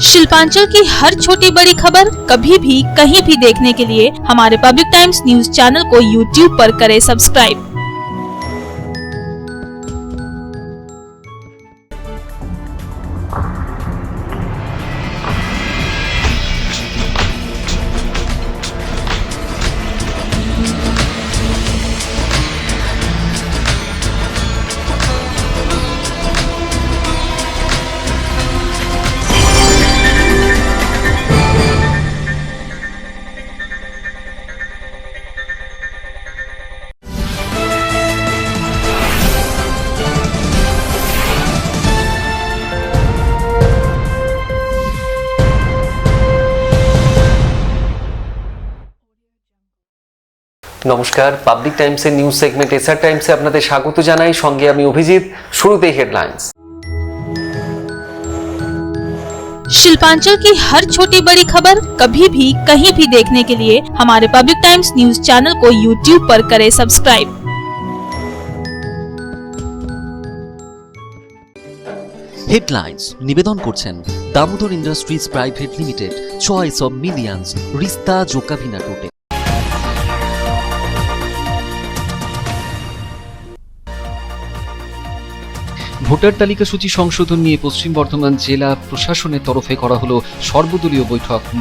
शिल्पांचल की हर छोटी बड़ी खबर कभी भी कहीं भी देखने के लिए हमारे पब्लिक टाइम्स न्यूज चैनल को यूट्यूब पर करें सब्सक्राइब। নমস্কার, পাবলিক টাইমসের নিউজ সেগমেন্ট এসআর টাইমসে আপনাদের স্বাগত জানাই। সঙ্গে আমি অভিজিৎ। শুরুতেই হেডলাইন্স। शिल्पांचल की हर छोटी बड़ी खबर कभी भी कहीं भी देखने के लिए हमारे पब्लिक टाइम्स न्यूज चैनल को यूट्यूब पर करें सब्सक्राइब। হেডলাইন্স নিবেদন করছেন Damodar industries private limited, choice of millions, রিস্তা জোকাভিনা টোটে। ভোটার তালিকা সূচি সংশোধন নিয়ে পশ্চিম বর্ধমান জেলা প্রশাসনের তরফে করা হলো সর্বদলীয়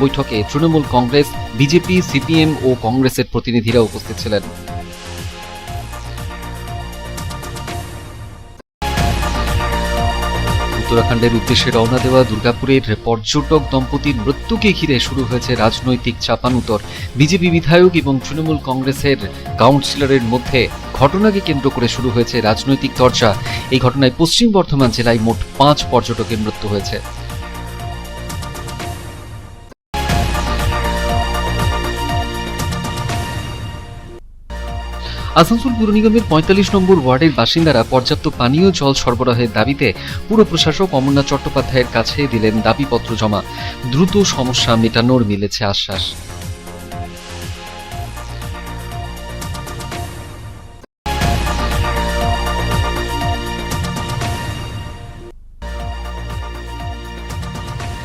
বৈঠকে তৃণমূল কংগ্রেস, বিজেপি, সিপিএম ও কংগ্রেসের প্রতিনিধিরা উপস্থিত ছিলেন। উত্তরাখণ্ডের উদ্দেশ্যে রওনা দেওয়া দুর্গাপুরের পর্যটক দম্পতির মৃত্যুকে ঘিরে শুরু হয়েছে রাজনৈতিক চাপানুতর। বিজেপি বিধায়ক এবং তৃণমূল কংগ্রেসের কাউন্সিলরের মধ্যে ঘটনাকে কেন্দ্র করে শুরু হয়েছে রাজনৈতিক চর্চা। এই ঘটনায় পশ্চিম বর্ধমান জেলায় মোট 5 পর্যটকের মৃত্যু হয়েছে। আসানসোল পুর নিগমের 45 নম্বর ওয়ার্ডের বাসিন্দারা পর্যাপ্ত পানীয় জল সরবরাহের দাবিতে পুর প্রশাসক অমরনাথ চট্টোপাধ্যায়ের কাছে দিলেন দাবিপত্র জমা। দ্রুত সমস্যা মেটানোর মিলেছে আশ্বাস।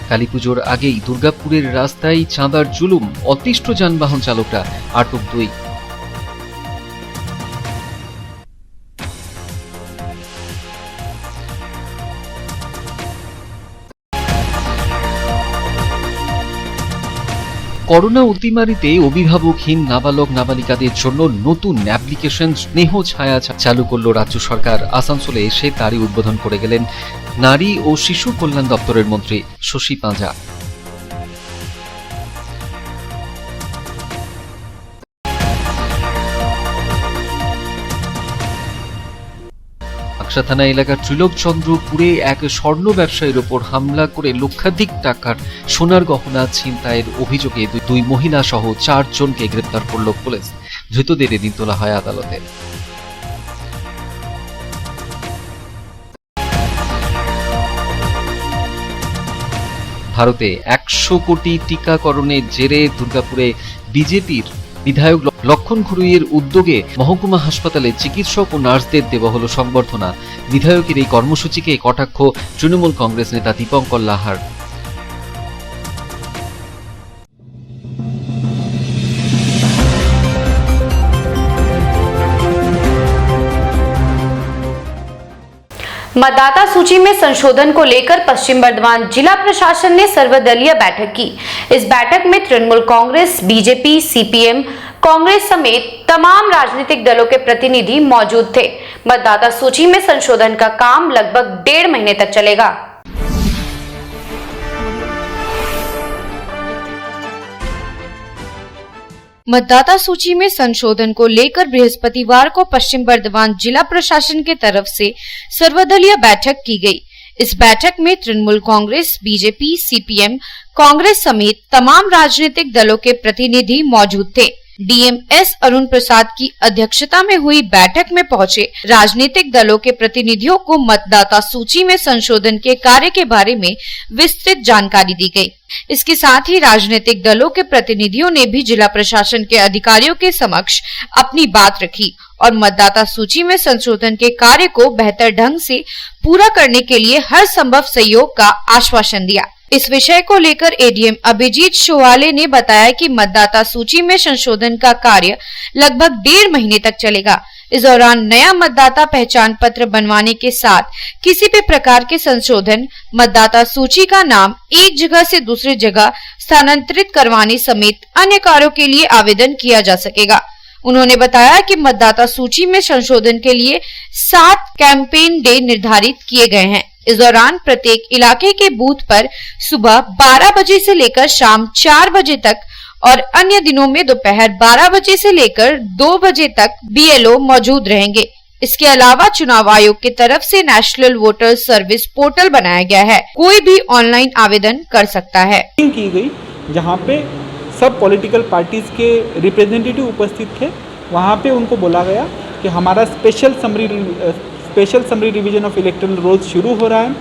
কালীপুজোর আগেই দুর্গাপুরের রাস্তায় চাঁদার জুলুম, অতিষ্ঠ যানবাহন চালকরা, আটক 2। করোনা অতিমারিতে অভিভাবকহীন নাবালক নাবালিকাদের জন্য নতুন অ্যাপ্লিকেশন স্নেহ ছায়া চালু করল রাজ্য সরকার। আসানসোলে এসে তারই উদ্বোধন করে গেলেন নারী ও শিশু কল্যাণ দপ্তরের মন্ত্রী শশী পাঁজা। আকসা থানা এলাকার ত্রিলোকচন্দ্রপুরে এক স্বর্ণ ব্যবসায়ীর ওপর হামলা করে লক্ষাধিক টাকার সোনার গহনা ছিনতাইয়ের অভিযোগে 2 মহিলা সহ 4 জনকে গ্রেপ্তার করল পুলিশ। ধৃতদের এদিন তোলা হয় আদালতে। ভারতে 100 কোটি টিকাকরণের জেরে দুর্গাপুরে বিজেপির বিধায়ক লক্ষণ ঘুরুইয়ের উদ্যোগে মহকুমা হাসপাতালে চিকিৎসক ও নার্সদের দেওয়া হলো সংবর্ধনা। বিধায়কের এই কর্মসূচিকে কটাক্ষ তৃণমূল কংগ্রেস নেতা দীপঙ্কর লাহার। मतदाता सूची में संशोधन को लेकर पश्चिम बर्धमान जिला प्रशासन ने सर्वदलीय बैठक की। इस बैठक में तृणमूल कांग्रेस, बीजेपी, सीपीएम, कांग्रेस समेत तमाम राजनीतिक दलों के प्रतिनिधि मौजूद थे। मतदाता सूची में संशोधन का काम लगभग 1.5 महीने तक चलेगा। मतदाता सूची में संशोधन को लेकर बृहस्पतिवार को पश्चिम बर्धमान जिला प्रशासन के तरफ से सर्वदलीय बैठक की गई। इस बैठक में तृणमूल कांग्रेस, बीजेपी, सीपीएम, कांग्रेस समेत तमाम राजनीतिक दलों के प्रतिनिधि मौजूद थे। डीएम एस अरुण प्रसाद की अध्यक्षता में हुई बैठक में पहुंचे राजनीतिक दलों के प्रतिनिधियों को मतदाता सूची में संशोधन के कार्य के बारे में विस्तृत जानकारी दी गई। इसके साथ ही राजनीतिक दलों के प्रतिनिधियों ने भी जिला प्रशासन के अधिकारियों के समक्ष अपनी बात रखी और मतदाता सूची में संशोधन के कार्य को बेहतर ढंग से पूरा करने के लिए हर संभव सहयोग का आश्वासन दिया। इस विषय को लेकर एडीएम अभिजीत शोवाले ने बताया कि मतदाता सूची में संशोधन का कार्य लगभग 1.5 महीने तक चलेगा। इस दौरान नया मतदाता पहचान पत्र बनवाने के साथ किसी भी प्रकार के संशोधन, मतदाता सूची का नाम एक जगह से दूसरी जगह स्थानांतरित करवाने समेत अन्य कार्यों के लिए आवेदन किया जा सकेगा। उन्होंने बताया कि मतदाता सूची में संशोधन के लिए 7 कैंपेन डे निर्धारित किए गए हैं। इस दौरान प्रत्येक इलाके के बूथ पर सुबह 12 बजे से लेकर शाम 4 बजे तक और अन्य दिनों में दोपहर 12 बजे से लेकर 2 बजे तक बीएलओ मौजूद रहेंगे। इसके अलावा चुनाव आयोग की तरफ से नेशनल वोटर सर्विस पोर्टल बनाया गया है, कोई भी ऑनलाइन आवेदन कर सकता है। की गई जहाँ पे सब पॉलिटिकल पार्टीज के रिप्रेजेंटेटिव उपस्थित थे, वहाँ पे उनको बोला गया कि हमारा special summary revision of electoral rolls शुरू हो रहा है।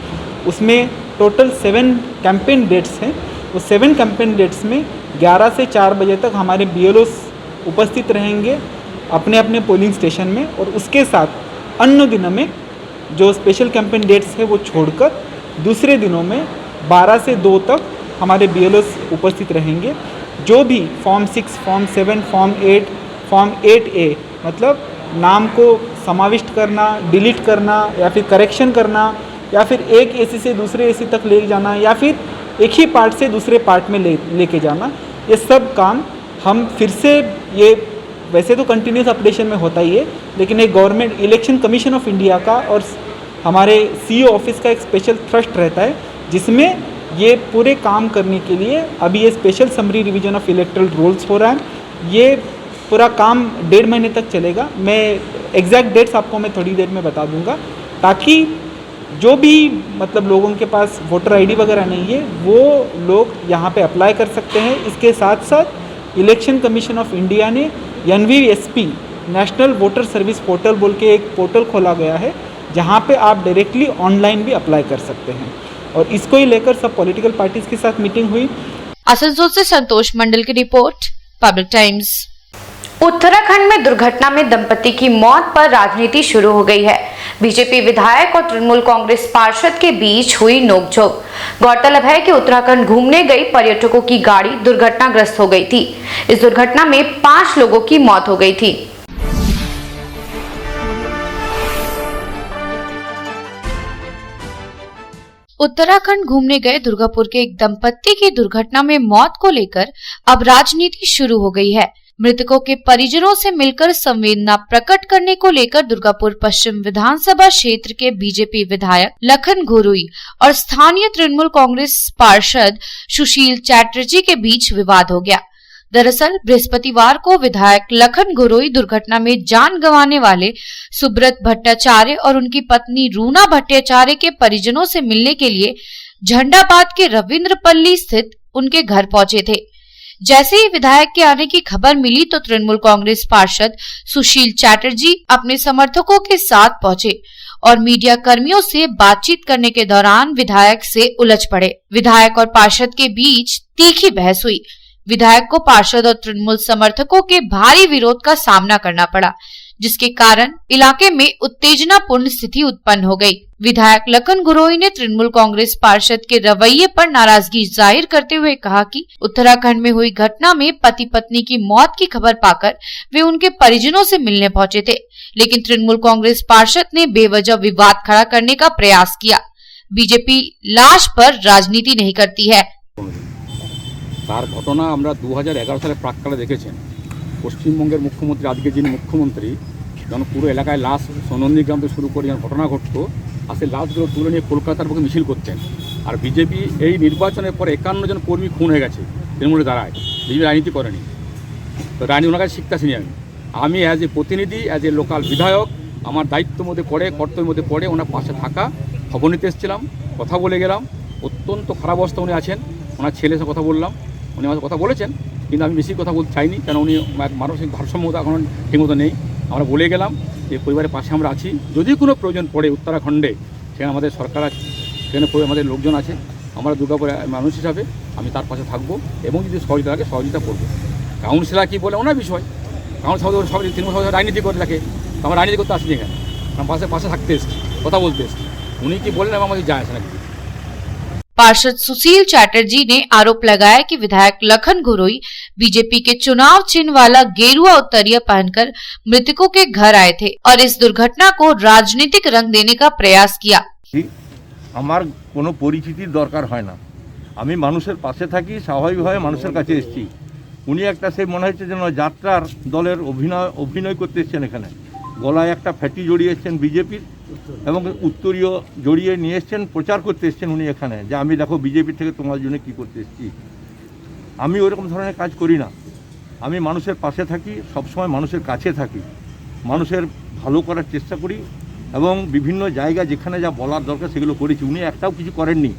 उसमें टोटल 7 कैंपेन डेट्स हैं। उस 7 कैंपेन डेट्स में 11 से 4 बजे तक हमारे बीएलओ उपस्थित रहेंगे अपने अपने पोलिंग स्टेशन में, और उसके साथ अन्य दिनों में जो स्पेशल कैंपेन डेट्स है वो छोड़कर दूसरे दिनों में 12 से 2 तक हमारे बीएलओ उपस्थित रहेंगे। जो भी form 6, form 7, form 8, form 8A मतलब नाम को समाविष्ट करना, डिलीट करना या फिर करेक्शन करना या फिर एक एसी से दूसरे एसी तक ले जाना या फिर एक ही पार्ट से दूसरे पार्ट में लेके जाना, ये सब काम हम फिर से, ये वैसे तो कंटिन्यूस अपडेशन में होता ही है, लेकिन एक government election commission of India का और हमारे सीईओ ऑफिस का एक स्पेशल थ्रस्ट रहता है, जिसमें ये पूरे काम करने के लिए अभी ये special summary revision of electoral rolls हो रहा है। ये पूरा काम 1.5 महीने तक चलेगा। मैं एग्जैक्ट डेट्स आपको मैं थोड़ी देर में बता दूंगा, ताकि जो भी मतलब लोगों के पास वोटर आईडी वगैरह नहीं है वो लोग यहाँ पे अप्लाई कर सकते हैं। इसके साथ साथ इलेक्शन कमीशन ऑफ इंडिया ने NVSP national voter service portal बोल के एक पोर्टल खोला गया है, जहाँ पे आप डायरेक्टली ऑनलाइन भी अप्लाई कर सकते हैं, और इसको ही लेकर सब पॉलिटिकल पार्टीज के साथ मीटिंग हुई। आसनसोल से संतोष मंडल की रिपोर्ट, पब्लिक टाइम्स। उत्तराखंड में दुर्घटना में दंपति की मौत पर राजनीति शुरू हो गई है। बीजेपी विधायक और तृणमूल कांग्रेस पार्षद के बीच हुई नोकझोंक। गौरतलब है कि उत्तराखंड घूमने गई पर्यटकों की गाड़ी दुर्घटनाग्रस्त हो गई थी। इस दुर्घटना में 5 लोगों की मौत हो गई थी। उत्तराखंड घूमने गए दुर्गापुर के एक दंपत्ति की दुर्घटना में मौत को लेकर अब राजनीति शुरू हो गई है। मृतकों के परिजनों से मिलकर संवेदना प्रकट करने को लेकर दुर्गापुर पश्चिम विधानसभा क्षेत्र के बीजेपी विधायक लखन घुरुई और स्थानीय तृणमूल कांग्रेस पार्षद सुशील चैटर्जी के बीच विवाद हो गया। दरअसल बृहस्पतिवार को विधायक लखन घुरुई दुर्घटना में जान गंवाने वाले सुब्रत भट्टाचार्य और उनकी पत्नी रूना भट्टाचार्य के परिजनों से मिलने के लिए झंडाबाद के रविंद्रपल्ली स्थित उनके घर पहुंचे थे। जैसे ही विधायक के आने की खबर मिली तो तृणमूल कांग्रेस पार्षद सुशील चैटर्जी अपने समर्थकों के साथ पहुंचे और मीडिया कर्मियों से बातचीत करने के दौरान विधायक से उलझ पड़े। विधायक और पार्षद के बीच तीखी बहस हुई। विधायक को पार्षद और तृणमूल समर्थकों के भारी विरोध का सामना करना पड़ा, जिसके कारण इलाके में उत्तेजनापूर्ण स्थिति उत्पन्न हो गई। विधायक लखन घुरुई ने तृणमूल कांग्रेस पार्षद के रवैये पर नाराजगी जाहिर करते हुए कहा कि उत्तराखंड में हुई घटना में पति पत्नी की मौत की खबर पाकर वे उनके परिजनों से मिलने पहुंचे थे, लेकिन तृणमूल कांग्रेस पार्षद ने बेवजह विवाद खड़ा करने का प्रयास किया। बीजेपी लाश पर राजनीति नहीं करती है। তার ঘটনা আমরা 2011 সালে প্রাককালে দেখেছেন। পশ্চিমবঙ্গের মুখ্যমন্ত্রী, আজকে যিনি মুখ্যমন্ত্রী, যখন পুরো এলাকায় লাশ নন্দীগ্রাম থেকে শুরু করে যখন ঘটনা ঘটতো, আর সেই লাশগুলো তুলে নিয়ে কলকাতার পক্ষে মিছিল করতেন। আর বিজেপি এই নির্বাচনের পর 51 জন কর্মী খুন হয়ে গেছে তৃণমূলের দ্বারায়। বিজেপি রাজনীতি করেনি, তো রাজনীতি ওনার কাছে শিখতে আসিনি। আমি অ্যাজ এ প্রতিনিধি, অ্যাজ এ লোকাল বিধায়ক, আমার দায়িত্বের মধ্যে পড়ে, কর্তব্যের মধ্যে পড়ে ওনার পাশে থাকা, খবর নিতে এসেছিলাম, কথা বলে গেলাম। অত্যন্ত খারাপ অবস্থা উনি আছেন। ওনার ছেলের সাথে কথা বললাম, উনি আমার কথা বলেছেন, কিন্তু আমি বেশি কথা বলতে চাইনি, কারণ উনি মানসিক ভারসাম্যতা এখন ঠিকমতো নেই। আমরা বলে গেলাম যে পরিবারের পাশে আমরা আছি, যদি কোনো প্রয়োজন পড়ে উত্তরাখণ্ডে, সেখানে আমাদের সরকার আছে, সেখানে আমাদের লোকজন আছে, আমরা দুর্গাপুরে মানুষ হিসাবে আমি তার পাশে থাকবো এবং যদি সহযোগিতা লাগে সহযোগিতা করবো। কাউন্সিলর কী বলে ওনার বিষয়, কাউন্সিলর সবাই তৃণমূল সভাপতি রাজনীতি করে থাকে, আমরা রাজনীতি করতে আসছি এখানে, আমার পাশে থাকতে এসেছি, কথা বলতে এসেছি। উনি কি বললেন আমাদের যায় আসে না কিছু। पार्षद सुशील चैटर्जी ने आरोप लगाया कि विधायक लखन घुरोई बीजेपी के चुनाव चिन्ह वाला गेरुआ उत्तरीय पहनकर मृतकों के घर आए थे और इस दुर्घटना को राजनीतिक रंग देने का प्रयास किया। আমার কোনো পরিচিতির দরকার হয় না, আমি মানুষের পাশে থাকি, স্বাভাবিকভাবে মানুষের কাছে এসেছি। উনি একটা সেই মনে হচ্ছে যেন যাত্রার দলের অভিনয় করতে এসছেন, এখানে গলায় একটা ফ্যাটি জড়িয়ে এসছেন বিজেপির এবং উত্তরীয় জড়িয়ে নিয়ে এসছেন, প্রচার করতে এসছেন উনি এখানে যে আমি দেখো বিজেপি থেকে তোমার জন্য কী করতে এসেছি। আমি ওরকম ধরনের কাজ করি না, আমি মানুষের পাশে থাকি, সবসময় মানুষের কাছে থাকি, মানুষের ভালো করার চেষ্টা করি এবং বিভিন্ন জায়গা যেখানে যা বলার দরকার সেগুলো করেছি। উনি একটাও কিছু করেননি।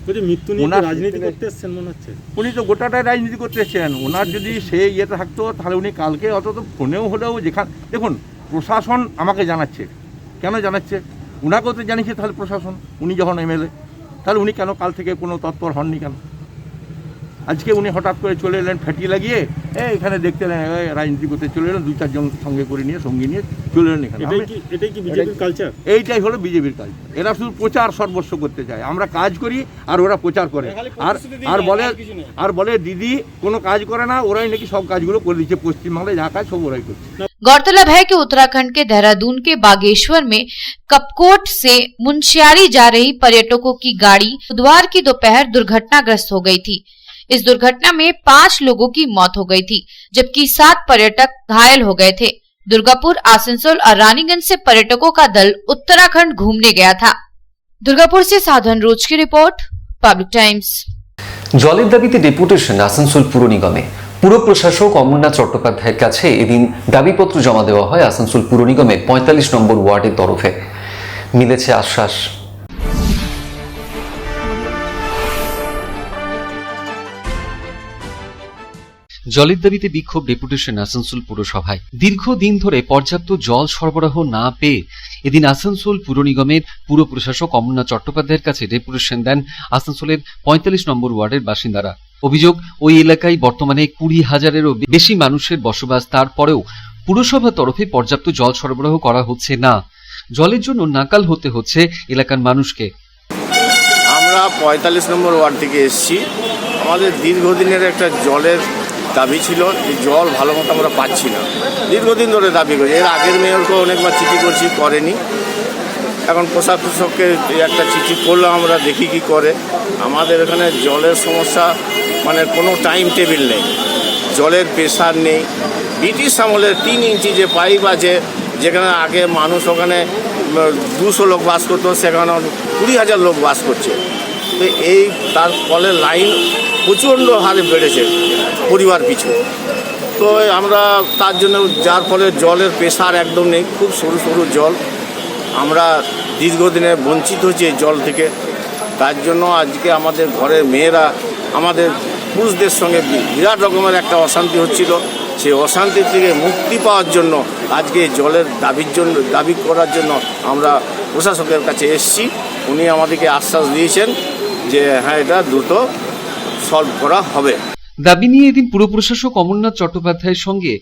রাজনীতি করতে এসছেন মনে হচ্ছে, উনি তো গোটাটাই রাজনীতি করতে এসছেন। ওনার যদি সে ইয়েতে থাকতো তাহলে উনি কালকে অন্তত ফোনেও হলেও যেখানে দেখুন প্রশাসন আমাকে জানাচ্ছে, কেন জানাচ্ছে, ওনাকেও তো জানিয়েছে তাহলে প্রশাসন, উনি যখন এমএলএ তাহলে উনি কেন কাল থেকে কোনো তৎপর হননি কেন? আজকে উনি হঠাৎ করে চলে এলেন ফ্যাটি লাগিয়ে, এখানে দেখতে এলেন রাজনীতি করতে চলে এলেন, 2-4 জন সঙ্গে করে নিয়ে সঙ্গী নিয়ে চলে এলেন এখানে। এটাই কি বিজেপির কালচার? এইটাই হলো বিজেপির কালচার। এরা শুধু প্রচার সর্বস্ব করতে চায়, আমরা কাজ করি আর ওরা প্রচার করে আর বলে দিদি কোনো কাজ করে না, ওরাই নাকি সব কাজগুলো করে দিচ্ছে, পশ্চিমবাংলায় যা কাজ সব ওরাই করছে। गौरतलब है कि उत्तराखंड के देहरादून के बागेश्वर में कपकोट से मुंशियारी जा रही पर्यटकों की गाड़ी बुधवार की दोपहर दुर्घटनाग्रस्त हो गई थी। इस दुर्घटना में 5 लोगों की मौत हो गई थी, जबकि 7 पर्यटक घायल हो गए थे। दुर्गापुर, आसनसोल और रानीगंज से पर्यटकों का दल उत्तराखंड घूमने गया था। दुर्गापुर से साधन रोज की रिपोर्ट, पब्लिक टाइम्स। জলের দাবিতে ডেপুটেশন আসানসোল পুর নিগমে। পুর প্রশাসক অমরনাথ চট্টোপাধ্যায়ের কাছে এদিন দাবিপত্র জমা দেওয়া হয় আসানসোল পুর নিগমের 45 নম্বর ওয়ার্ডের তরফে। মিলেছে আশ্বাস। জলের দাবিতে বিক্ষোভ ডেপুটেশন আসানসোল পুরসভায়। দীর্ঘদিন ধরে পর্যাপ্ত জল সরবরাহ না পেয়ে এদিন আসানসোল পুর নিগমের পুর প্রশাসক অমরনাথ চট্টোপাধ্যায়ের কাছে ডেপুটেশন দেন আসানসোলের 45 নম্বর ওয়ার্ডের বাসিন্দারা। অভিযোগ, ওই এলাকায় বর্তমানে 20,000-এরও বেশি মানুষের বসবাস, তারপরেও পুরসভার তরফে পর্যাপ্ত জল সরবরাহ করা হচ্ছে না। জলের জন্য নাকাল হতে হচ্ছে এলাকার মানুষকে। আমরা 45 নম্বর ওয়ার্ড থেকে এসেছি। আমাদের দীর্ঘদিনের একটা জলের দাবি ছিল, এই জল ভালো মতো আমরা পাচ্ছি না, দীর্ঘদিন ধরে দাবি করি। এর আগের মেয়রকে অনেকবার চিঠি করছি, করেনি। এখন প্রশাসককে একটা চিঠি করলাম, আমরা দেখি কি করে। আমাদের এখানে জলের সমস্যা, মানে কোনো টাইম টেবিল নেই, জলের প্রেশার নেই। ব্রিটিশ আমলের 3 ইঞ্চি যে পাইপ আছে, যেখানে আগে মানুষ ওখানে 200 লোক বাস করতো, সেখানে 20,000 লোক বাস করছে। তো এই তার কলের লাইন প্রচণ্ড হারে বেড়েছে পরিবার পিছু। তো আমরা তার জন্য, যার ফলে জলের প্রেশার একদম নেই, খুব সরু সরু জল। আমরা দীর্ঘদিনে বঞ্চিত হচ্ছি এই জল থেকে। তার জন্য আজকে আমাদের ঘরের মেয়েরা, আমাদের পুরুষদের সঙ্গে বিরাট রকমের একটা অশান্তি হচ্ছিল। সেই অশান্তি থেকে মুক্তি পাওয়ার জন্য আজকে জলের দাবি করার জন্য আমরা প্রশাসকের কাছে এসেছি। উনি আমাদেরকে আশ্বাস দিয়েছেন যে হ্যাঁ, এটা দ্রুত সলভ করা হবে। দাবি নিয়ে এদিন পুর প্রশাসক অমরনাথ চট্টোপাধ্যায়ের সঙ্গে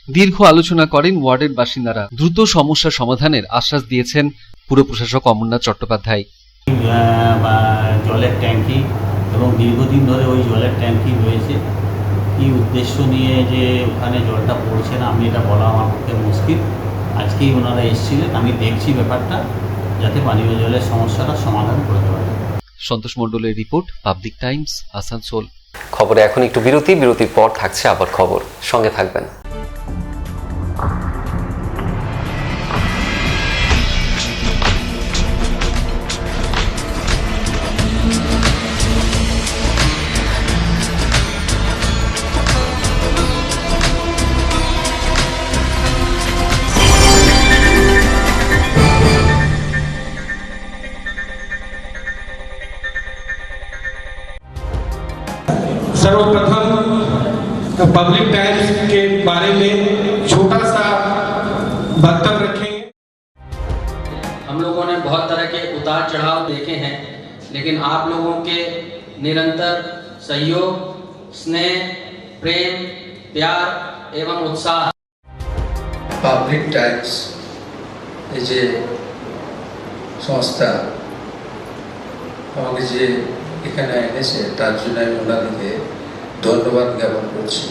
দীর্ঘ আলোচনা করেন ওয়ার্ডের বাসিন্দারা। দ্রুত সমস্যা সমাধানের আশ্বাস দিয়েছেন পুর প্রশাসক অমরনাথ চট্টোপাধ্যায়। জলের ট্যাঙ্কি এবং দীর্ঘদিন ধরে ওই জলের ট্যাঙ্কি রয়েছে, কি উদ্দেশ্য নিয়ে যে ওখানে জলটা পড়ছে না আমি এটা বলা আমার পক্ষে মুশকিল। আজকেই ওনারা এসেছিলেন, আমি দেখছি ব্যাপারটা, যাতে পানীয় জলের সমস্যাটা সমাধান করতে পারে। সন্তোষ মণ্ডলের রিপোর্ট, পাবলিক টাইমস, আসানসোল। খবরে এখন একটু বিরতির পর থাকছে আবার খবর, সঙ্গে থাকবেন। सर्वप्रथम पब्लिक टाइम्स के बारे में छोटा सा वक्तव्य रखेंगे। हम लोगों ने बहुत तरह के उतार चढ़ाव देखे हैं, लेकिन आप लोगों के निरंतर सहयोग, स्नेह, प्रेम, प्यार एवं उत्साह। पाब्लिक टाइम्स যে সংস্থা আমাকে যে এখানে এনেছে তার জন্য আমি ওনাদেরকে ধন্যবাদ জ্ঞাপন করছি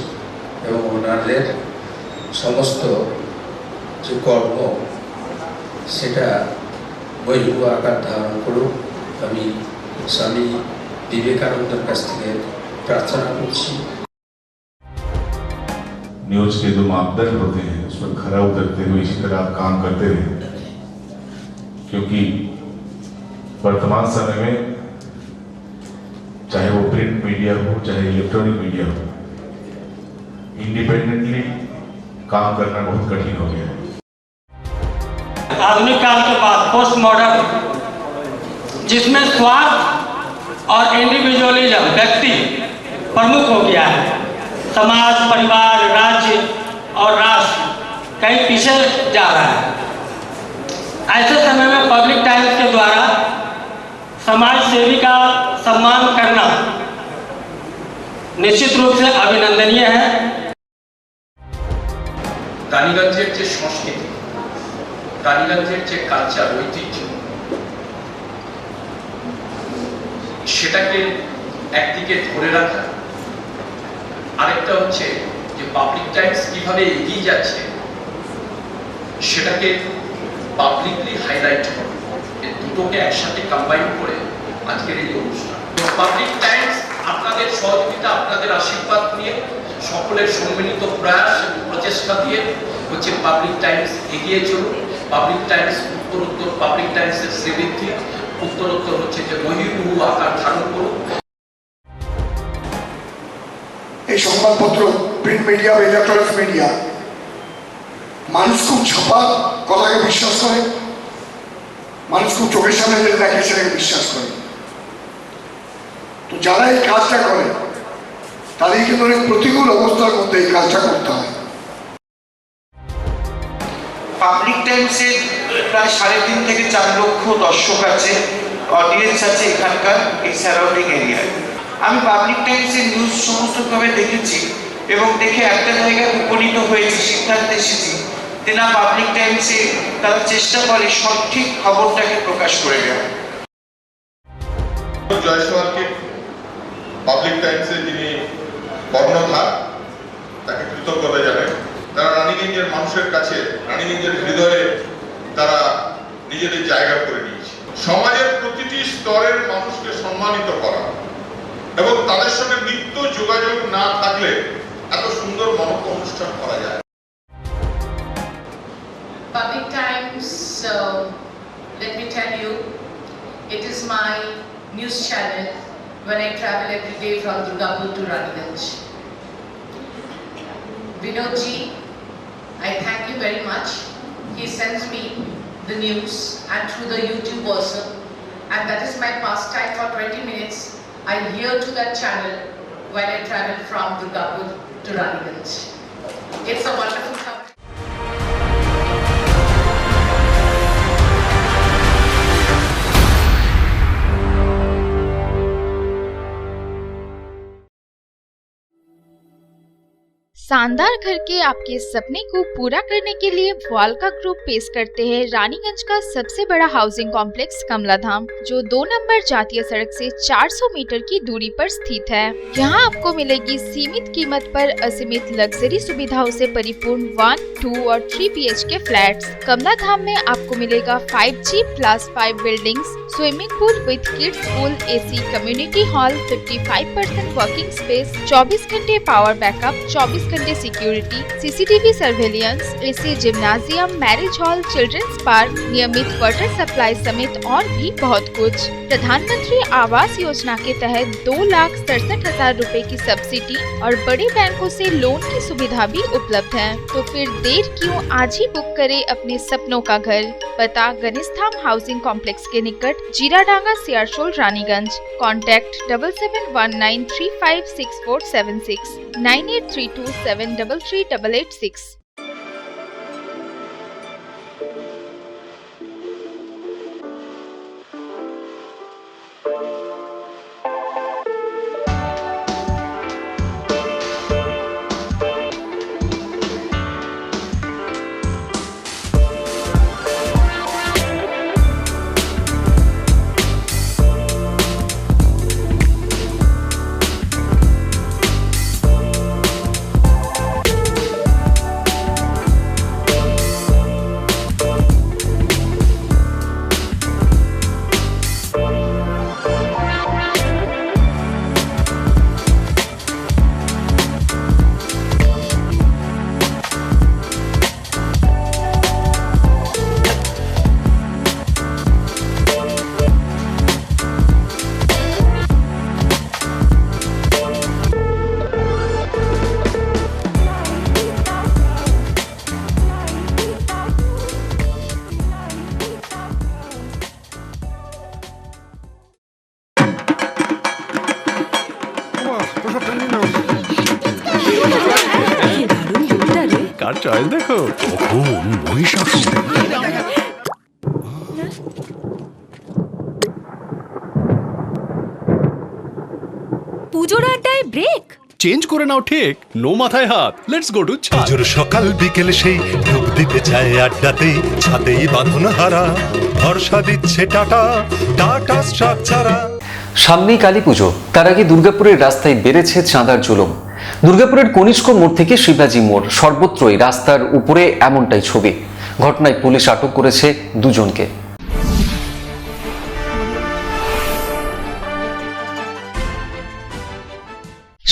এবং ওনাদের সমস্ত যে কর্ম সেটা বৈভব আকার ধারণ করুক আমি স্বামী বিবেকানন্দের কাছ থেকে प्रार्थना করছি। न्यूज के जो मापदंड होते हैं उस पर खरा उतरते हुए इसी तरह आप काम करते रहे, क्योंकि वर्तमान समय में चाहे वो प्रिंट मीडिया हो चाहे इलेक्ट्रॉनिक मीडिया हो, इंडिपेंडेंटली काम करना बहुत कठिन हो गया है। आधुनिक काल के बाद पोस्ट मॉडर्न, जिसमें स्वार्थ और इंडिविजुअलिज्म व्यक्ति प्रमुख हो गया है, समाज, परिवार, राज्य और राष्ट्र कहीं पीछे जा रहा है। ऐसे समय में पब्लिक टाइम्स के द्वारा समाज सेवी का सम्मान करना निश्चित रूप से अभिनंदनीय है। রানীগঞ্জের যে সংস্কৃতি, রানীগঞ্জের যে কালচার, ঐতিহ্য, সেটাকে একদিকে ধরে রাখা, আরেকটা হচ্ছে যে পাবলিক টাইমস কিভাবে এগিয়ে যাচ্ছে সেটাকে পাবলিকলি হাইলাইট করা, এই দুটোকে একসাথে কম্বাইন করে আজকের এই অনুষ্ঠান। পাবলিক টাইমস আপনাদের সহযোগিতা, আপনাদের আশীর্বাদ নিয়ে, সকলের সম্মিলিত প্রয়াস এবং প্রচেষ্টা দিয়ে হচ্ছে পাবলিক টাইমস এগিয়ে চলুন। পাবলিক টাইমস উত্তরোত্তর, পাবলিক টাইমসের শ্রীবৃদ্ধি উত্তরোত্তর হচ্ছে যে বহির্মুখ আকার ধারণ করুন। এই সংবাদপত্র, প্রিন্ট মিডিয়া বা ইলেকট্রনিক্স মিডিয়া, মানুষ খুব ছাপা কথাকে বিশ্বাস করে, মানুষ খুব চোখের সামনে যেটা দেখে সেটাকে বিশ্বাস করে। তো যারা এই কাজটা করে তাদের কিন্তু অনেক প্রতিকূল অবস্থার মধ্যে এই কাজটা করতে হয়। পাবলিক টাইমসে প্রায় 3.5 থেকে 4 লক্ষ দর্শক আছে, অডিয়েন্স আছে এখানকার এই সারাউন্ডিং এরিয়ায়। আমি পাবলিক টাইমসের নিউজ সমস্তভাবে দেখেছি এবং দেখে একটা জায়গায় উপনীত হয়েছি, সিদ্ধান্তে এসেছি যে না, পাবলিক টাইমসে তারা চেষ্টা করে সঠিক খবরটাকে প্রকাশ করে দেওয়া। জয়সওয়ালকে পাবলিক টাইমসের যিনি কর্ণধার, তাকে কৃতজ্ঞতা জানাই। তারা রানীগঞ্জের মানুষের কাছে, রানীগঞ্জের হৃদয়ে তারা নিজেদের জায়গা করে নিয়েছে। সমাজের প্রতিটি স্তরের মানুষকে সম্মানিত করা এবং তাদের সঙ্গে নিত্য যোগাযোগ না থাকলে এত সুন্দর মহৎ অনুষ্ঠান করা যায়। Public Times, let me tell you, it is my news channel when I travel every day from Durgapur to Raniganj. Vinodji, I thank you very much. He sends me the news and through the YouTube also, and that is my pastime for 20 minutes. I hear to that channel when I travel from Durgapur to Raniganj. It's a wonderful cover. शानदार घर के आपके सपने को पूरा करने के लिए वालका ग्रुप पेश करते हैं रानीगंज का सबसे बड़ा हाउसिंग कॉम्प्लेक्स कमलाधाम, जो 2 नंबर जातीय सड़क से 400 मीटर की दूरी पर स्थित है। यहाँ आपको मिलेगी सीमित कीमत पर असीमित लग्जरी सुविधाओं से परिपूर्ण 1, 2 और 3 BHK फ्लैट्स। कमलाधाम में आपको मिलेगा 5G+5 buildings, swimming pool with kids pool, AC community hall, 55% working space, 24 घंटे पावर बैकअप, 24 घंटे security, CCTV surveillance, AC gymnasium, marriage hall, children's park, नियमित वाटर सप्लाई समेत और भी बहुत कुछ। प्रधानमंत्री आवास योजना के तहत 2,67,000 रुपए की सब्सिडी और बड़े बैंकों से लोन की सुविधा भी उपलब्ध है। तो फिर देर क्यों, आज ही बुक करें अपने सपनों का घर। पता गणेशधाम हाउसिंग कॉम्प्लेक्स के निकट, जीराडांगा, सियारशोल, रानीगंज। कॉन्टैक्ट 7719356476 9832733886। কার চয়েস দেখো, কখন মহিষাসুর। পুজোর আড্ডায় ব্রেক চেঞ্জ করে নাও ঠিক, নো মাথায় হাত, লেটস গো টু ছাদ। পুজোর সকাল বিকেল সেই ডুব দিতে চায় আড্ডাতেই, ছাদেই বাঁধন হারা ভরসা দিচ্ছে টাটা, টাটা স্ট্রাকচারা। সামনেই কালী পুজো, তার আগে দুর্গাপুরের রাস্তায় বেড়েছে চাঁদার জুলুম। দুর্গাপুরের কনিষ্ক মোড় থেকে শিবাজি মোড় সর্বত্রই রাস্তার উপরে এমনটাই ছবি। ঘটনায় পুলিশ আটক করেছে দুজনকে।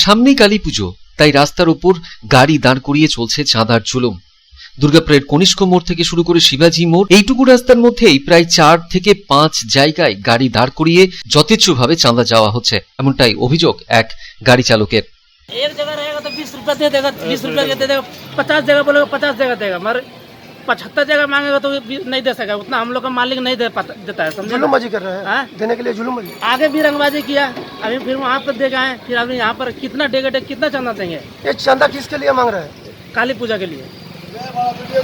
সামনেই কালী পুজো, তাই রাস্তার উপর গাড়ি দাঁড় করিয়ে চলছে চাঁদার জুলুম। দুর্গাপুরের কনিষ্ক মোড় থেকে শুরু করে শিবাজি মোড়, এইটুকু রাস্তার মধ্যেই প্রায় 4 থেকে 5 জায়গায় গাড়ি দাঁড় করিয়ে যথেচ্ছভাবে চাঁদা যাওয়া হচ্ছে, এমনটাই অভিযোগ এক গাড়ি চালকের। एक जगह रहेगा तो 20 रुपया दे देगा, 20 रुपया दे देगा, 50 जगह बोलेगा 50 जगह देगा, मगर 75 जगह मांगेगा तो नहीं दे सकेगा, उतना हम लोग का मालिक नहीं देता है। जुल्मबाजी कर रहे हैं, देने के लिए जुल्मबाजी। आगे भी रंगबाजी किया, अभी फिर वहाँ पर दे गए, फिर अभी यहाँ पर कितना डेगा कितना चंदा देंगे। ये चंदा किसके लिए मांग रहे हैं? काली पूजा के लिए।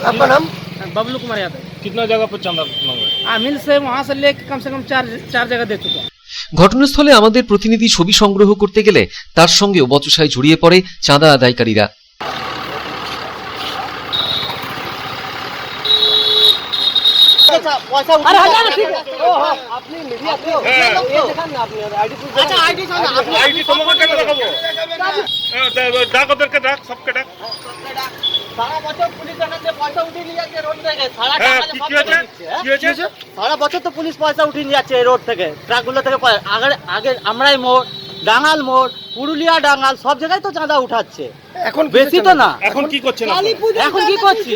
आपका नाम? बबलू कुमार यादव। कितना जगह पर चंदा मांग रहे हैं? आमिल से वहाँ से लेकर कम से कम 4 जगह दे चुका। ঘটনাস্থলে আমাদের প্রতিনিধি ছবি সংগ্রহ করতে গেলে তার সঙ্গেও বচসায় জড়িয়ে পড়ে চাঁদা আদায়কারীরা। সারা বছর তো পুলিশ পয়সা উঠিয়ে নিয়ে যাচ্ছে এই রোড থেকে, ট্রাকগুলো থেকে। আগে আমরাই মোড়, ডাঙ্গাল মোড়, পুরুলিয়া ডাঙ্গাল সব জায়গায় তো চাঁদা উঠাচ্ছে। এখন বেশি তো না। এখন কি করছেন? এখন কি করছি?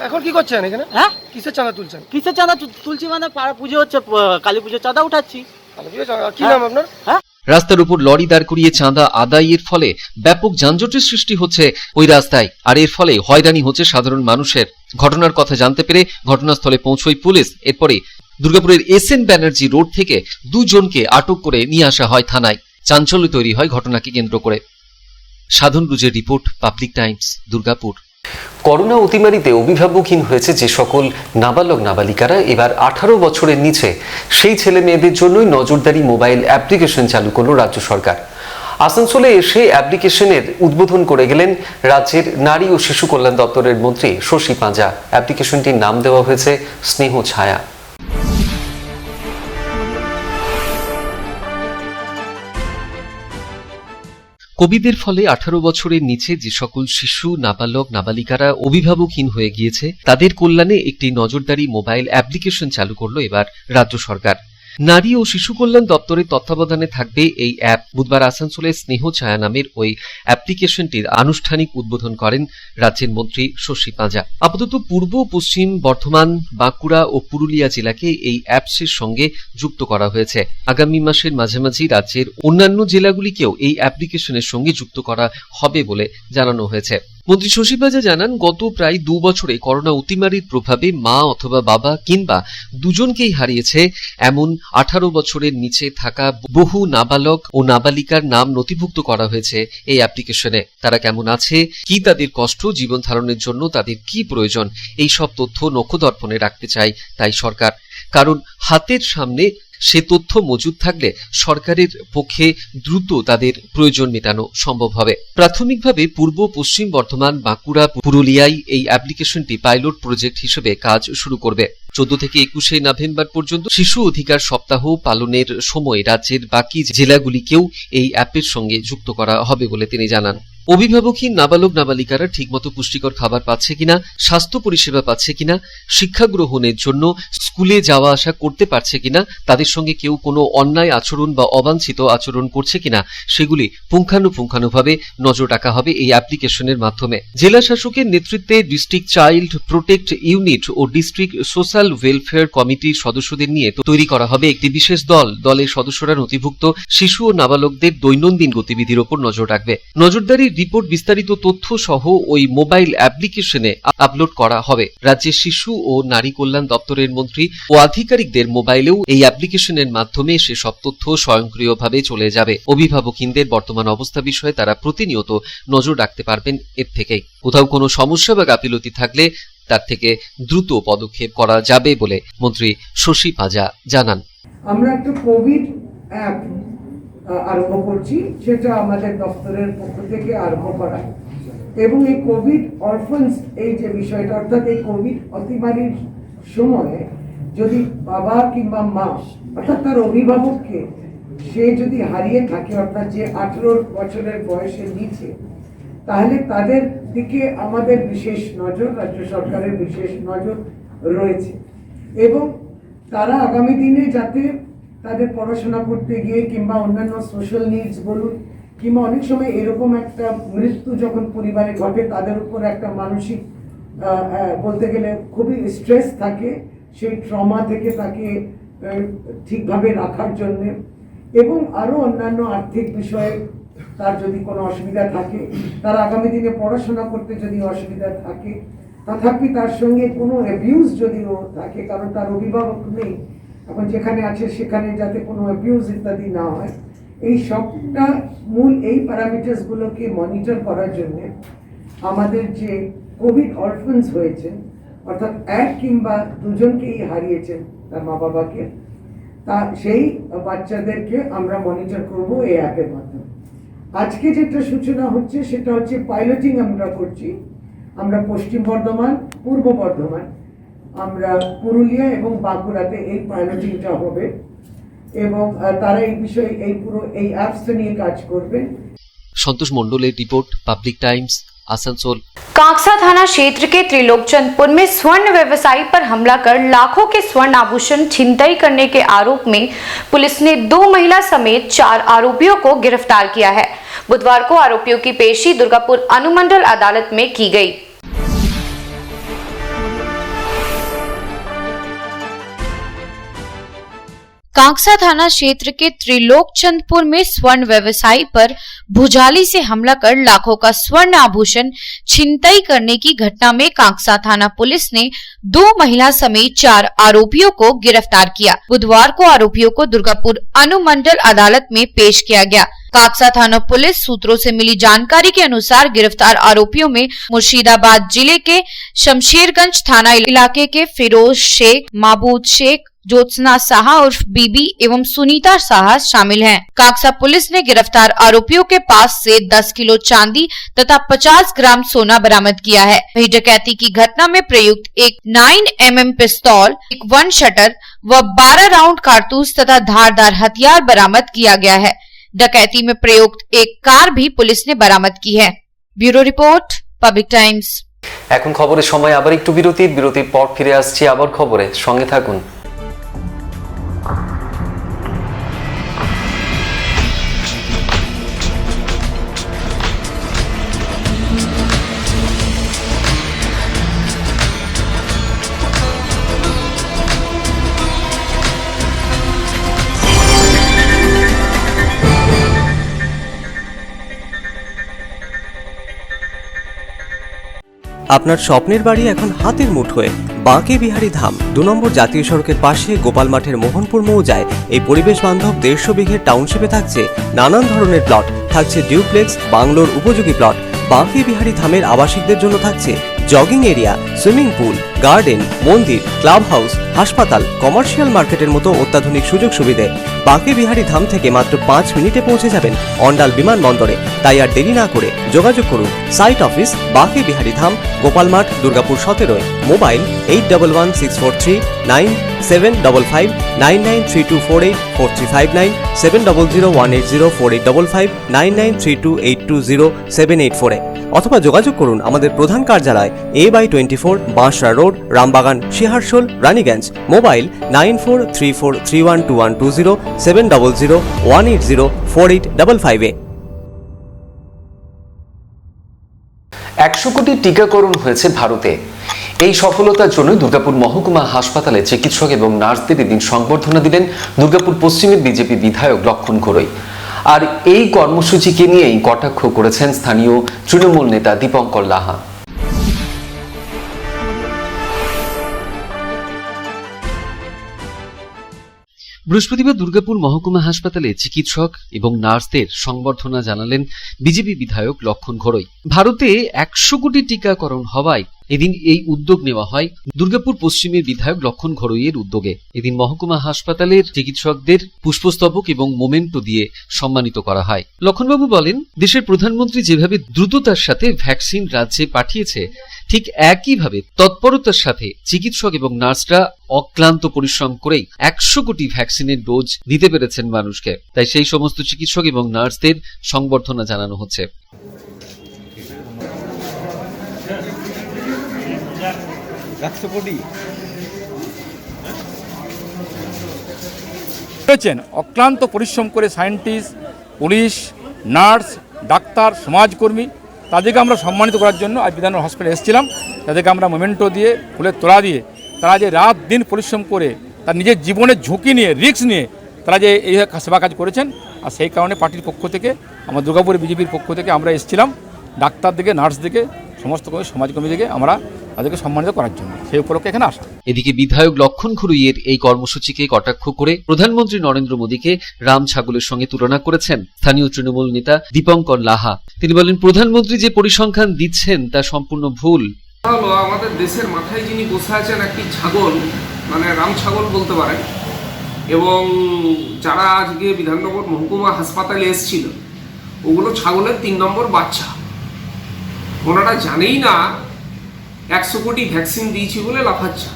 এখন কি করছেন এখানে? হ্যাঁ, কিসের চাঁদা তুলছেন? কিসের চাঁদা তুলছি মানে পাড়া পুজো হচ্ছে, কালী পুজোর চাঁদা উঠাচ্ছি। কি নাম আপনার? হ্যাঁ, রাস্তার উপর লরি দাঁড় করিয়ে চাঁদা আদায়ের ফলে ব্যাপক যানজটের সৃষ্টি হচ্ছে ওই রাস্তায়, আর এর ফলে হয়রানি হচ্ছে সাধারণ মানুষের। ঘটনার কথা জানতে পেরে ঘটনাস্থলে পৌঁছয় পুলিশ। এরপরে দুর্গাপুরের SN ব্যানার্জি রোড থেকে দুজনকে আটক করে নিয়ে আসা হয় থানায়। চাঞ্চল্য তৈরি হয় ঘটনাকে কেন্দ্র করে। সাধন রুজের report, public times, Durgapur. Corona অতিমারিতে অভিভাবকহীন হয়েছে যে সকল নাবালক নাবালিকারা, এবার 18 বছরের নিচে সেই ছেলে মেয়েদের জন্যই নজরদারি মোবাইল অ্যাপ্লিকেশন চালু করল রাজ্য সরকার। আসানসোলে এসে অ্যাপ্লিকেশনের উদ্বোধন করে গেলেন রাজ্যের নারী ও শিশু কল্যাণ দপ্তরের মন্ত্রী শশী পাঁজা। অ্যাপ্লিকেশনটির নাম দেওয়া হয়েছে স্নেহ ছায়া। কোভিডের ফলে 18 বছরের নিচে যে সকল শিশু, নাবালক নাবালিকারা অভিভাবকহীন হয়ে গিয়েছে তাদের কল্যাণে একটি নজরদারি মোবাইল অ্যাপ্লিকেশন চালু করলো এবার রাজ্য সরকার। নারী ও শিশু কল্যাণ দপ্তরের তত্ত্বাবধানে থাকবে এই অ্যাপ। বুধবার আসানসোলে স্নেহ ছায়া নামের ওই অ্যাপ্লিকেশনটির আনুষ্ঠানিক উদ্বোধন করেন রাজ্যের মন্ত্রী শশী পাঁজা। আপাতত পূর্ব, পশ্চিম বর্ধমান, বাঁকুড়া ও পুরুলিয়া জেলাকে এই অ্যাপসের সঙ্গে যুক্ত করা হয়েছে। আগামী মাসের মাঝামাঝি রাজ্যের অন্যান্য জেলাগুলিকেও এই অ্যাপ্লিকেশনের সঙ্গে যুক্ত করা হবে বলে জানানো হয়েছে। মন্ত্রী শশী পাঁজা জানান, গত প্রায় 2 বছরে করোনা অতিমারির প্রভাবে মা অথবা বাবা কিংবা দুজনকেই হারিয়েছে এমন 18 বছরের নিচে থাকা বহু নাবালক ও নাবালিকার নাম নথিভুক্ত করা হয়েছে এই অ্যাপ্লিকেশনে। তারা কেমন আছে, কি তাদের কষ্ট, জীবন ধারণের জন্য তাদের কি প্রয়োজন, এই সব তথ্য নখদর্পণে রাখতে চায় তাই সরকার। কারণ হাতের সামনে সে তথ্য মজুদ থাকলে সরকারের পক্ষে দ্রুত তাদের প্রয়োজন মেটানো সম্ভব হবে। প্রাথমিকভাবে পূর্ব, পশ্চিম বর্ধমান, বাঁকুড়া, পুরুলিয়ায় এই অ্যাপ্লিকেশনটি পাইলট প্রজেক্ট হিসেবে কাজ শুরু করবে। 14 থেকে 21 নভেম্বর পর্যন্ত শিশু অধিকার সপ্তাহ পালনের সময় রাজ্যের বাকি জেলাগুলিকেও এই অ্যাপের সঙ্গে যুক্ত করা হবে বলে তিনি জানান। অভিভাবকহীন নাবালক নাবালিকারা ঠিকমতো পুষ্টিকর খাবার পাচ্ছে কিনা, স্বাস্থ্য পরিষেবা পাচ্ছে কিনা, শিক্ষা গ্রহণের জন্য স্কুলে যাওয়া আসা করতে পারছে কিনা, তাদের সঙ্গে কেউ কোনো অন্যায় আচরণ বা অবাঞ্ছিত আচরণ করছে কিনা, সেগুলি পুঙ্খানুপুঙ্খানুভাবে নজর রাখা হবে এই অ্যাপ্লিকেশনের মাধ্যমে। জেলা শাসকের নেতৃত্বে ডিস্ট্রিক্ট চাইল্ড প্রোটেক্ট ইউনিট ও ডিস্ট্রিক্ট সোশ্যাল ওয়েলফেয়ার কমিটির সদস্যদের নিয়ে তৈরি করা হবে একটি বিশেষ দল। দলের সদস্যরা নথিভুক্ত শিশু ও নাবালকদের দৈনন্দিন গতিবিধির ওপর নজর রাখবে। নজরদারির রিপোর্ট বিস্তারিত তথ্য সহ ওই মোবাইল অ্যাপ্লিকেশনে আপলোড করা হবে। রাজ্যের শিশু ও নারী কল্যাণ দপ্তরের মন্ত্রী ও আধিকারিকদের মোবাইলেও এই অ্যাপ্লিকেশনের মাধ্যমে সেসব তথ্য স্বয়ংক্রিয়ভাবে চলে যাবে। অভিভাবকহীনদের বর্তমান অবস্থা বিষয়ে তারা প্রতিনিয়ত নজর রাখতে পারবেন। এর থেকে কোথাও কোনো সমস্যা বা গাফিলতি থাকলে তার থেকে দ্রুত পদক্ষেপ করা যাবে বলে মন্ত্রী শশী পাঁজা জানান। আমরা একটা কোভিড অ্যাপ আরম্ভ করছি, সেটা আমাদের দপ্তরের পক্ষ থেকে আরম্ভ করা, এবং এই কোভিড অরফানস এই যে বিষয়টা, অর্থাৎ এই কোভিড অতিমারির সময়ে যদি বাবা কিংবা মা অর্থাৎ তার অভিভাবককে সে যদি হারিয়ে থাকে, অর্থাৎ যে 18 বছরের বয়সের নিচে, তাহলে তাদের দিকে আমাদের বিশেষ নজর, রাজ্য সরকারের বিশেষ নজর রয়েছে, এবং তারা আগামী দিনে যাতে তাদের পড়াশোনা করতে গিয়ে কিংবা অন্যান্য সোশ্যাল নিডস বলুন, কিংবা অনেক সময় এরকম একটা মৃত্যু যখন পরিবারে ঘটে, তাদের উপর একটা মানসিক বলতে গেলে খুবই স্ট্রেস থাকে, সেই ট্রমা থেকে তাকে ঠিকভাবে রাখার জন্য, এবং আরও অন্যান্য আর্থিক বিষয়ে তার যদি কোনো অসুবিধা থাকে, তার আগামী দিনে পড়াশোনা করতে যদি অসুবিধা থাকে, তথাপি তার সঙ্গে কোনো অ্যাবিউজ যদিও থাকে, কারণ তার অভিভাবক নেই, এখন যেখানে আছে সেখানে যাতে কোনো অ্যাবিউজ ইত্যাদি না হয়, এই সবটা মূল এই প্যারামিটার্সগুলোকে মনিটর করার জন্যে আমাদের যে কোভিড অরফানস হয়েছে, অর্থাৎ এক কিংবা দুজনকেই হারিয়েছেন তার মা বাবাকে, তা সেই বাচ্চাদেরকে আমরা মনিটর করব এই অ্যাপের মাধ্যমে। আজকে যেটা সূচনা হচ্ছে সেটা হচ্ছে পাইলটিং আমরা করছি। আমরা পশ্চিম বর্ধমান, পূর্ব বর্ধমান, আমরা পুরুলিয়া এবং বাঁকুড়াতে এই পাইলটিংটা হবে, এবং তারা এই বিষয়ে এই পুরো এই অ্যাপসটা নিয়ে কাজ করবে। সন্তোষ মণ্ডলের রিপোর্ট, পাবলিক টাইমস, आसनसोल। कांगसा थाना क्षेत्र के त्रिलोकचंदपुर में स्वर्ण व्यवसायी पर हमला कर लाखों के स्वर्ण आभूषण छिनतई करने के आरोप में पुलिस ने 2 महिला समेत 4 आरोपियों को गिरफ्तार किया है। बुधवार को आरोपियों की पेशी दुर्गापुर अनुमंडल अदालत में की गई। कांगसा थाना क्षेत्र के त्रिलोकचंदपुर में स्वर्ण व्यवसायी पर भुजाली से हमला कर लाखों का स्वर्ण आभूषण छिनतई करने की घटना में कांगसा थाना पुलिस ने 2 महिला समेत 4 आरोपियों को गिरफ्तार किया। बुधवार को आरोपियों को दुर्गापुर अनुमंडल अदालत में पेश किया गया। कांगसा थाना पुलिस सूत्रों से मिली जानकारी के अनुसार गिरफ्तार आरोपियों में मुर्शिदाबाद जिले के शमशेरगंज थाना इलाके के फिरोज शेख, महबूब शेख, ज्योत्सना साहा उर्फ बीबी एवं सुनीता साहा शामिल हैं। कांगसा पुलिस ने गिरफ्तार आरोपियों के पास से 10 किलो चांदी तथा 50 ग्राम सोना बरामद किया है। वही डकैती की घटना में प्रयुक्त एक 9mm पिस्तौल, एक 1 शटर व 12 राउंड कारतूस तथा धारदार हथियार बरामद किया गया है। डकैती में प्रयुक्त एक कार भी पुलिस ने बरामद की है। Bureau report, public times. এখন খবরের সময় আবার একটু বিরতির পর ফিরে আসছি আবার খবরে, সঙ্গে থাকুন। আপনার স্বপ্নের বাড়ি এখন হাতের মুঠোয়। বাঁকে বিহারী ধাম 2 নম্বর জাতীয় সড়কের পাশে গোপাল মাঠের মোহনপুর মৌজায় এই পরিবেশ বান্ধব 150 বিঘের টাউনশিপে থাকছে নানান ধরনের প্লট, থাকছে ডিউপ্লেক্স, বাংলোর উপযোগী প্লট। বাঁকে বিহারী ধামের আবাসিকদের জন্য থাকছে jogging area, swimming pool, garden, মন্দির, ক্লাব হাউস, হাসপাতাল, কমার্শিয়াল মার্কেটের মতো অত্যাধুনিক সুযোগ সুবিধে। বাঁকে বিহারী ধাম থেকে মাত্র 5 মিনিটে পৌঁছে যাবেন অন্ডাল বিমানবন্দরে। তাই আর দেরি না করে যোগাযোগ করুন। সাইট অফিস বাঁকে বিহারী ধাম, গোপাল মাঠ, দুর্গাপুর 17। মোবাইল 8116439755 9932484359 7001804855 9932820784 অথবা যোগাযোগ করুন আমাদের প্রধান কার্যালয় A/24 Bansra road, Rambagan, Searsole, Raniganj. Mobile 9434312120 7001804855। 100 কোটি টিকাকরণ হয়েছে ভারতে। এই সফলতার জন্য দুর্গাপুর মহকুমা হাসপাতালে চিকিৎসক এবং নার্সদের এদিন সংবর্ধনা দিলেন দুর্গাপুর পশ্চিমের বিজেপি বিধায়ক লক্ষণ ঘোড়ই। আর এই কর্মসূচিকে নিয়েই কটাক্ষ করেছেন স্থানীয় তৃণমূল নেতা দীপঙ্কর লাহা। বৃহস্পতিবার দুর্গাপুর মহকুমা হাসপাতালে চিকিৎসক এবং নার্সদের সংবর্ধনা জানালেন বিজেপি বিধায়ক লক্ষণ ঘোড়ই। ভারতে 100 কোটি টিকাকরণ হওয়ায় এদিন এই উদ্যোগ নেওয়া হয় দুর্গাপুর পশ্চিমের বিধায়ক লক্ষণ ঘোড়ইয়ের উদ্যোগে। এদিন মহকুমা হাসপাতালের চিকিৎসকদের পুষ্পস্তবক এবং মোমেন্টো দিয়ে সম্মানিত করা হয়। লক্ষণবাবু বলেন, দেশের প্রধানমন্ত্রী যেভাবে দ্রুততার সাথে ভ্যাকসিন রাজ্যে পাঠিয়েছে, ঠিক একইভাবে তৎপরতার সাথে চিকিৎসক এবং নার্সরা অক্লান্ত পরিশ্রম করেই 100 কোটি ভ্যাকসিনের ডোজ দিতে পেরেছেন মানুষকে। তাই সেই সমস্ত চিকিৎসক এবং নার্সদের সংবর্ধনা জানানো হচ্ছে। অক্লান্ত পরিশ্রম করে সায়েন্টিস্ট, পুলিশ, নার্স, ডাক্তার, সমাজকর্মী তাদেরকে আমরা সম্মানিত করার জন্য আজ বিধাননগর হসপিটালে এসেছিলাম। তাদেরকে আমরা মোমেন্টো দিয়ে, ফুলের তোড়া দিয়ে, তারা যে রাত দিন পরিশ্রম করে তার নিজের জীবনের ঝুঁকি নিয়ে, রিস্ক নিয়ে তারা যে এই সেবা কাজ করেছেন, আর সেই কারণে পার্টির পক্ষ থেকে, আমার দুর্গাপুর বিজেপির পক্ষ থেকে আমরা এসেছিলাম ডাক্তারদিকে, নার্সদিকে, সমস্ত সমাজকর্মীদিকে আমরা তাদেরকে সম্মানিত করার জন্য, সেই উপলক্ষে এখানে আসা। এদিকে বিধায়ক লক্ষণ ঘোড়ইয়ের এই কর্মসূচিকে কটাক্ষ করে প্রধানমন্ত্রী নরেন্দ্র মোদীকে রাম ছাগলের সঙ্গে তুলনা করেছেন স্থানীয় তৃণমূল নেতা দীপঙ্কর লাহা। তিনি বলেন, প্রধানমন্ত্রী যে পরিসংখ্যান দিচ্ছেন তা সম্পূর্ণ ভুল। আমাদের দেশের মাথায় যিনি বসে আছেন একটি ছাগল, মানে রাম ছাগল বলতে পারেন, এবং যারা আজকে বিধাননগর মহকুমা হাসপাতালে এসেছিল ওগুলো ছাগলের 3 নম্বর বাচ্চা। ওনারা জানেই না 100 কোটি ভ্যাকসিন দিয়েছি বলে লাফাচ্ছে।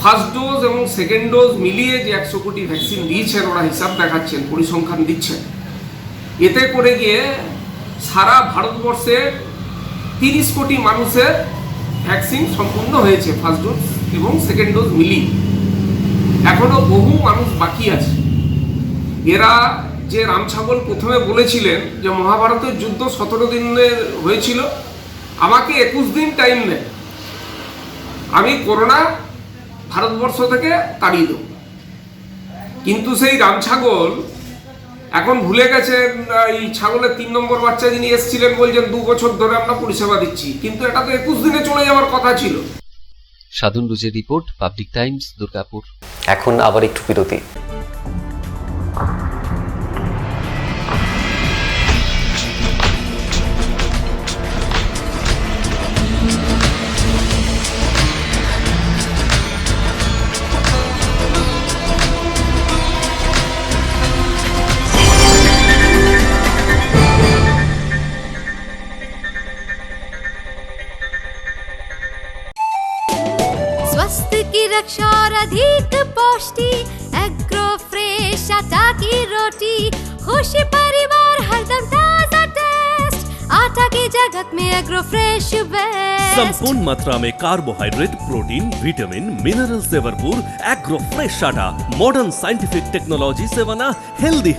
ফার্স্ট ডোজ এবং সেকেন্ড ডোজ মিলিয়ে যে 100 কোটি ভ্যাকসিন দিয়েছেন, ওরা হিসাব দেখাচ্ছেন, পরিসংখ্যান দিচ্ছেন। এতে করে গিয়ে সারা ভারতবর্ষের 30 কোটি মানুষের ভ্যাকসিন সম্পূর্ণ হয়েছে, ফার্স্ট ডোজ এবং সেকেন্ড ডোজ মিলিয়ে। এখনো বহু মানুষ বাকি আছে। এরা যে রাম ছাগল প্রথমে বলেছিলেন যে মহাভারতের যুদ্ধ 17 দিনের হয়েছিল, আমাকে 21 দিন টাইম নেয়, আমি করোনা ভারতবর্ষ থেকে তাড়িয়ে দেব। কিন্তু সেই রাম ছাগল এখন ভুলে গেছেন এই ছাগলের 3 নম্বর বাচ্চা যিনি এসেছিলেন বলছেন 2 বছর ধরে আমরা পরিষেবা দিচ্ছি, কিন্তু এটা তো 21 দিনে চলে যাওয়ার কথা ছিল। সাধন রুজের রিপোর্ট, পাবলিক টাইমস, দুর্গাপুর। এখন আবার একটু বিরতি। स्वास्थ्य की रक्षा और अधिक पौष्टि, एग्रो फ्रेश आटा की रोटी, खुशी परिवार हरदम ताजा टेस्ट, आटा की जगत में एग्रो फ्रेश बेस्ट। संपूर्ण मात्रा में कार्बोहाइड्रेट, प्रोटीन, विटामिन, मिनरल से भरपूर एग्रो फ्रेश आटा, मॉडर्न साइंटिफिक टेक्नोलॉजी से बना हेल्दी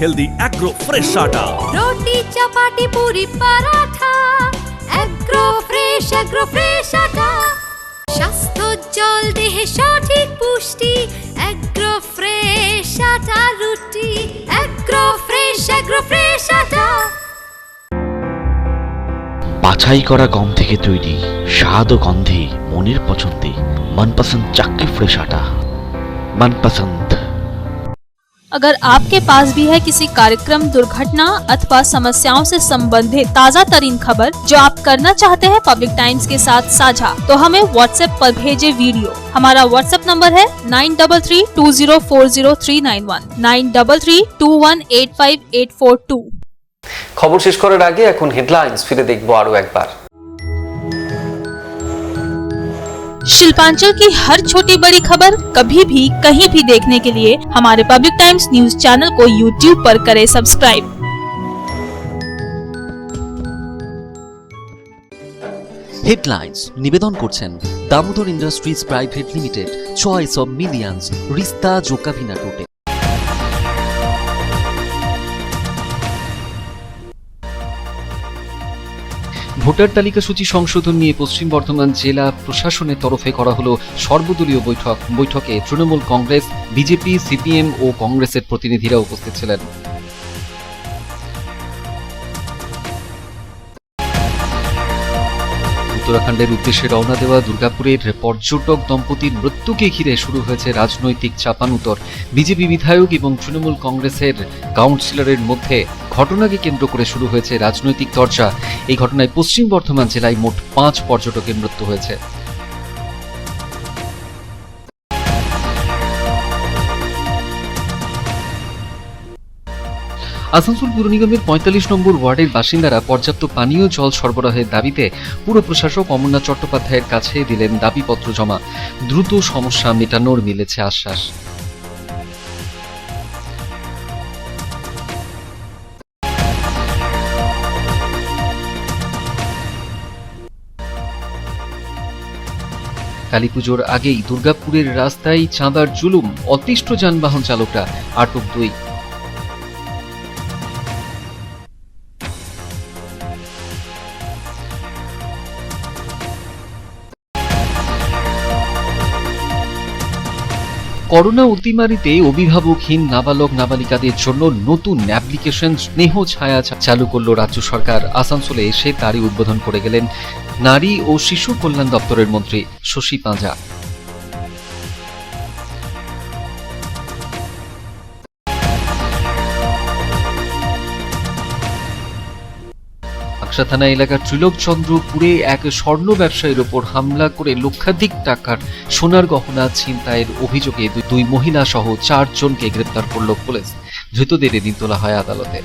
एग्रो फ्रेश आटा। रोटी, चपाती, पूरी, पराठा, एग्रो फ्रेश आटा। স্বাস্থ্যোজ্জ্বল দেহে সঠিক পুষ্টি, এগ্রো ফ্রেশ আটা রুটি, এগ্রো ফ্রেশ আটা। বাছাই করা গম থেকে তৈরি, স্বাদ ও গন্ধে মনের পছন্দে मनपसंद चक्की फ्रेश आटा, मनपसंद। अगर आपके पास भी है किसी कार्यक्रम, दुर्घटना अथवा समस्याओं से संबंधित ताज़ा तरीन खबर जो आप करना चाहते हैं पब्लिक टाइम्स के साथ साझा, तो हमें व्हाट्सएप पर भेजे वीडियो। हमारा व्हाट्सएप नंबर है 9332040391, 9332185842। খবর শেষ করার আগে এখন হেডলাইন্স ফিরে দেখবো আরো একবার। शिल्पांचल की हर छोटी बड़ी खबर कभी भी कहीं भी देखने के लिए हमारे पब्लिक टाइम्स न्यूज चैनल को YouTube पर करें सब्सक्राइब। হেডলাইন্স নিবেদন করছেন Damodar industries private limited, choice of millions, রিস্তা জোকাভিনা টোটে। ভোটার তালিকা সূচি সংশোধন নিয়ে পশ্চিম বর্ধমান জেলা প্রশাসনের তরফে করা হলো সর্বদলীয় বৈঠকে তৃণমূল কংগ্রেস, বিজেপি, সিপিএম ও কংগ্রেসের প্রতিনিধিরা উপস্থিত ছিলেন। উত্তরাখণ্ডের উদ্দেশ্যে রওনা দেওয়া দুর্গাপুরের পর্যটক দম্পতির মৃত্যুকে ঘিরে শুরু হয়েছে রাজনৈতিক চাপানুতর। বিজেপি বিধায়ক এবং তৃণমূল কংগ্রেসের কাউন্সিলরের মধ্যে ঘটনাকে কেন্দ্র করে শুরু হয়েছে রাজনৈতিক চর্চা। এই ঘটনায় পশ্চিম বর্ধমান জেলায় মোট 5 পর্যটকের মৃত্যু হয়েছে। আসানসোল পুর নিগমের ৪৫ নম্বর ওয়ার্ডের বাসিন্দারা পর্যাপ্ত পানীয় জল সরবরাহের দাবিতে পুর প্রশাসক অমরনাথ চট্টোপাধ্যায়ের কাছে দিলেন দাবিপত্র জমা। দ্রুত সমস্যা মেটানোর মিলেছে আশ্বাস। কালীপুজোর আগেই দুর্গাপুরের রাস্তায় চাঁদার জুলুম, অতিষ্ঠ যানবাহন চালকরা, আটক 2। করোনা অতিমারিতে অভিভাবকহীন নাবালক নাবালিকাদের জন্য নতুন অ্যাপ্লিকেশন স্নেহ ছায়া চালু করল রাজ্য সরকার। আসানসোলে এসে তারই উদ্বোধন করে গেলেন নারী ও শিশু কল্যাণ দপ্তরের মন্ত্রী শশী পাঁজা। বাক্সা থানা এলাকার ত্রিলোকচন্দ্রপুরে এক স্বর্ণ ব্যবসায়ীর ওপর হামলা করে লক্ষাধিক টাকার সোনার গহনা ছিনতাইয়ের অভিযোগে 2 মহিলা সহ 4 জনকে গ্রেপ্তার করল পুলিশ। ধৃতদের এদিন তোলা হয় আদালতে।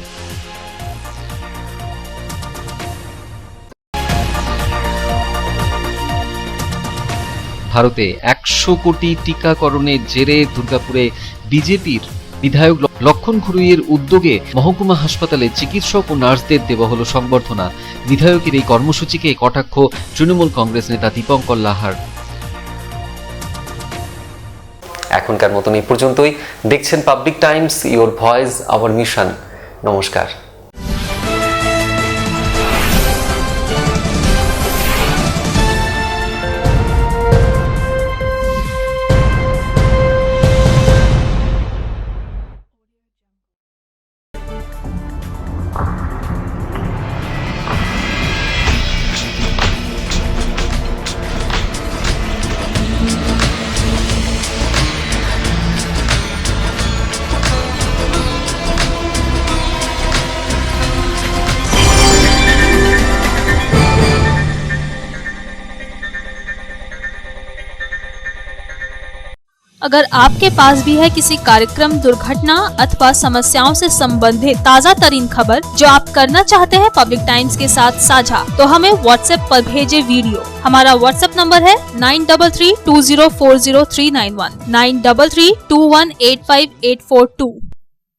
ভারতে 100 কোটি টিকাকরণের জেরে দুর্গাপুরে বিজেপির বিধায়ক লক্ষণ ঘুরুইয়ের উদ্যোগে মহকুমা হাসপাতালে চিকিৎসক ও নার্সদের দেওয়া হলো সংবর্ধনা। বিধায়কের এই কর্মসূচিকে কটাক্ষ তৃণমূল কংগ্রেস নেতা দীপঙ্কর লাহার। এখনকার মতন এই পর্যন্তই। দেখছেন public Times, your voice hour mission. নমস্কার। अगर आपके पास भी है किसी कार्यक्रम, दुर्घटना अथवा समस्याओं से संबंधित ताज़ा तरीन खबर जो आप करना चाहते हैं पब्लिक टाइम्स के साथ साझा, तो हमें व्हाट्सएप पर भेजे वीडियो। हमारा व्हाट्सएप नंबर है 9332040391 9332185842।